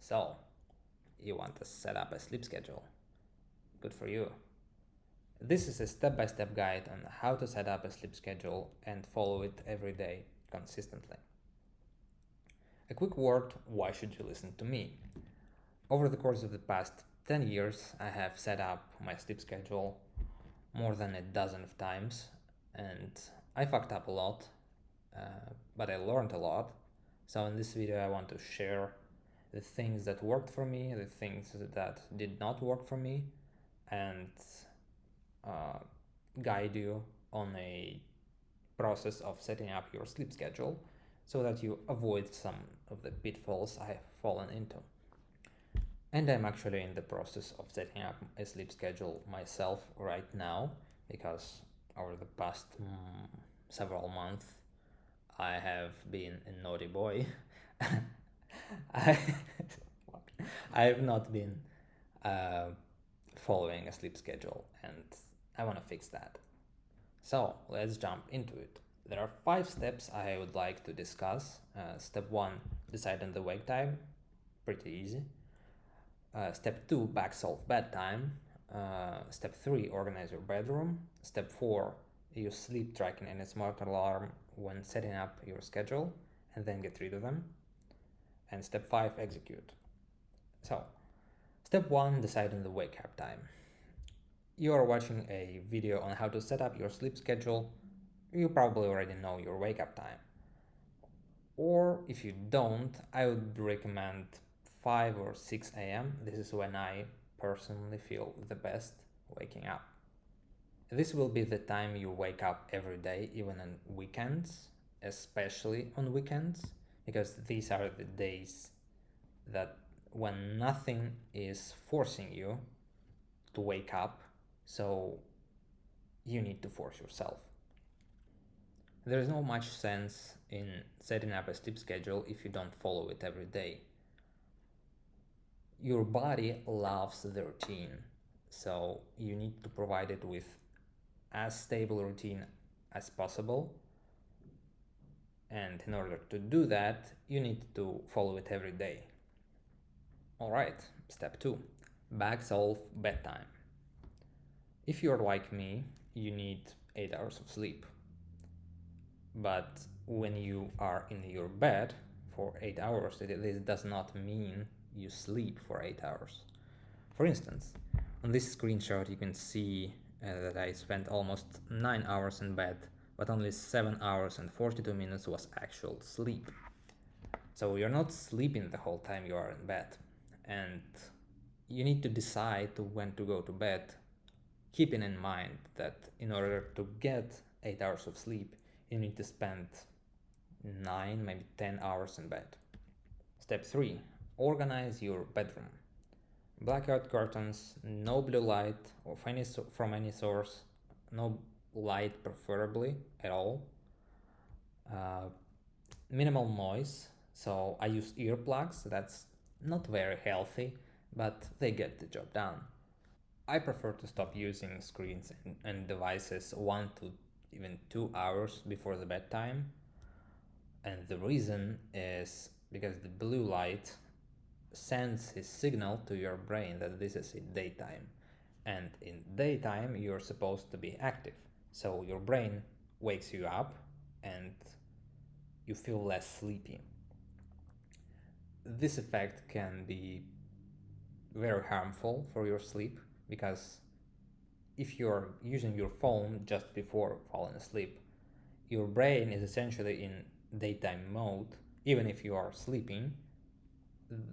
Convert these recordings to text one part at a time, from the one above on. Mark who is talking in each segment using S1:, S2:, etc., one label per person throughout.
S1: So, you want to set up a sleep schedule. Good for you. This is a step-by-step guide on how to set up a sleep schedule and follow it every day consistently. A quick word, why should you listen to me? Over the course of the past 10 years, I have set up my sleep schedule more than a dozen of times, and I fucked up a lot, but I learned a lot. So in this video, I want to share the things that worked for me, the things that did not work for me, and uh, guide you on a process of setting up your sleep schedule so that you avoid some of the pitfalls I have fallen into. And I'm actually in the process of setting up a sleep schedule myself right now because over the past several months I have been a naughty boy. I, I have not been following a sleep schedule and I want to fix that. So let's jump into it. There are 5 steps I would like to discuss. Step 1, decide on the wake time. Pretty easy. Step 2, back solve bedtime. Step 3, organize your bedroom. Step 4, use sleep tracking and a smart alarm when setting up your schedule and then get rid of them. And step 5, execute. So, step 1, decide on the wake up time. You are watching a video on how to set up your sleep schedule. You probably already know your wake up time. Or if you don't, I would recommend 5 or 6 a.m. This is when I personally feel the best waking up. This will be the time you wake up every day, even on weekends, especially on weekends, because these are the days that when nothing is forcing you to wake up, so you need to force yourself. There is no much sense in setting up a sleep schedule if you don't follow it every day. Your body loves the routine, so you need to provide it with as stable routine as possible. And in order to do that, you need to follow it every day. Alright, step 2, back solve bedtime. If you're like me, you need 8 hours of sleep. But when you are in your bed for 8 hours, this does not mean you sleep for 8 hours. For instance, on this screenshot you can see that I spent almost 9 hours in bed, but only 7 hours and 42 minutes was actual sleep. So you're not sleeping the whole time you are in bed, and you need to decide when to go to bed, keeping in mind that in order to get 8 hours of sleep, you need to spend 9, maybe 10 hours in bed. Step 3, organize your bedroom. Blackout curtains, no blue light from any source, no light preferably at all. Minimal noise, so I use earplugs. That's not very healthy, but they get the job done. I prefer to stop using screens and devices 1 to even 2 hours before the bedtime. And the reason is because the blue light sends a signal to your brain that this is in daytime. And in daytime, you're supposed to be active. So your brain wakes you up and you feel less sleepy. This effect can be very harmful for your sleep because if you're using your phone just before falling asleep, your brain is essentially in daytime mode. Even if you are sleeping,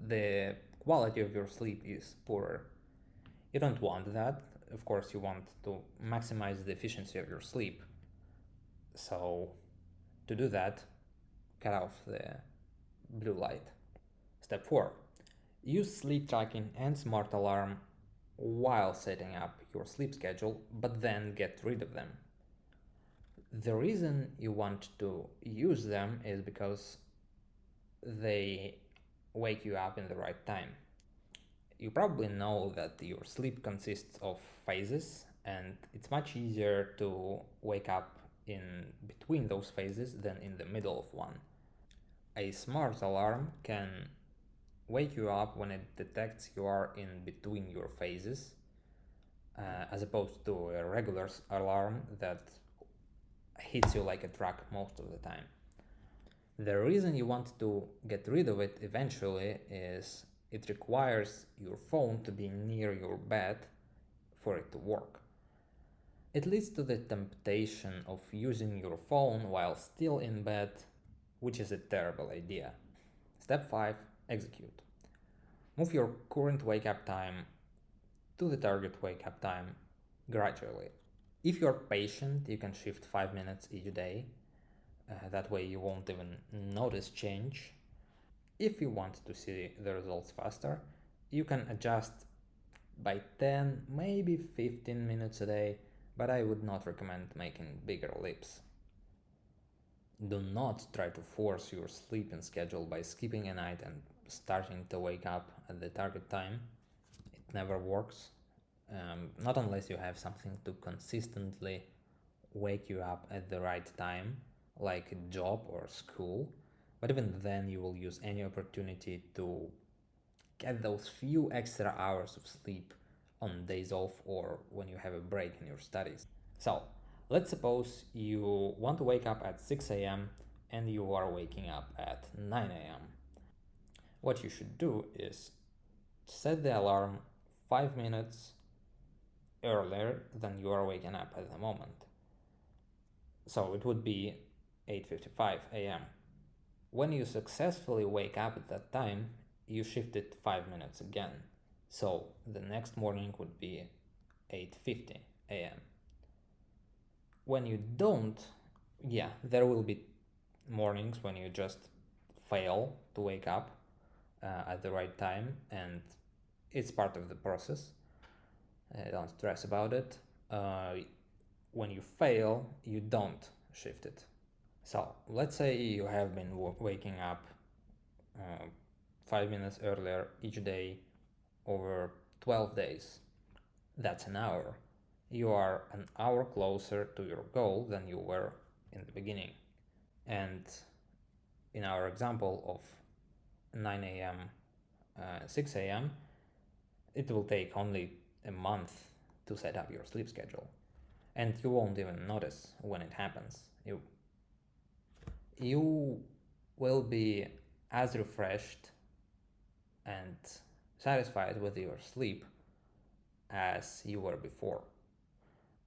S1: the quality of your sleep is poorer. You don't want that. Of course, you want to maximize the efficiency of your sleep. So to do that, cut off the blue light. Step 4, use sleep tracking and smart alarm while setting up your sleep schedule, but then get rid of them. The reason you want to use them is because they wake you up in the right time. You probably know that your sleep consists of phases, and it's much easier to wake up in between those phases than in the middle of one. A smart alarm can wake you up when it detects you are in between your phases, as opposed to a regular alarm that hits you like a truck most of the time. The reason you want to get rid of it eventually is it requires your phone to be near your bed for it to work. It leads to the temptation of using your phone while still in bed, which is a terrible idea. Step 5. Execute. Move your current wake up time to the target wake up time gradually. If you're patient, you can shift 5 minutes each day. That way, you won't even notice change. If you want to see the results faster, you can adjust by 10, maybe 15 minutes a day, but I would not recommend making bigger leaps. Do not try to force your sleeping schedule by skipping a night and starting to wake up at the target time. It never works. Not unless you have something to consistently wake you up at the right time, like a job or school. But even then, you will use any opportunity to get those few extra hours of sleep on days off or when you have a break in your studies. So, let's suppose you want to wake up at 6 a.m. and you are waking up at 9 a.m. What you should do is set the alarm 5 minutes earlier than you are waking up at the moment. So it would be 8:55 a.m. When you successfully wake up at that time, you shift it 5 minutes again. So the next morning would be 8:50 a.m. When you don't, yeah, there will be mornings when you just fail to wake up at the right time, and it's part of the process. Don't stress about it. When you fail, you don't shift it. So let's say you have been waking up 5 minutes earlier each day over 12 days. That's an hour. You are an hour closer to your goal than you were in the beginning. And in our example of 9 a.m., 6 a.m., it will take only a month to set up your sleep schedule. And you won't even notice when it happens. You will be as refreshed and satisfied with your sleep as you were before.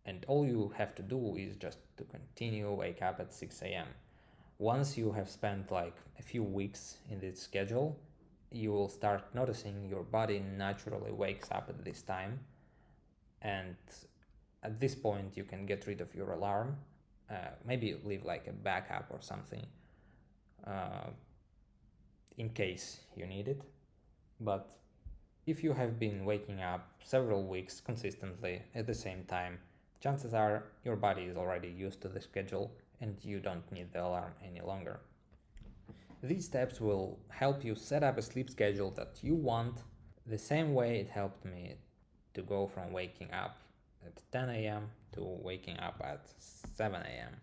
S1: And all you have to do is just to continue wake up at 6 a.m. Once you have spent like a few weeks in this schedule, you will start noticing your body naturally wakes up at this time. And at this point, you can get rid of your alarm. Maybe leave like a backup or something in case you need it. But if you have been waking up several weeks consistently at the same time, chances are your body is already used to the schedule and you don't need the alarm any longer. These steps will help you set up a sleep schedule that you want, the same way it helped me to go from waking up at 10 a.m. to waking up at 7 a.m.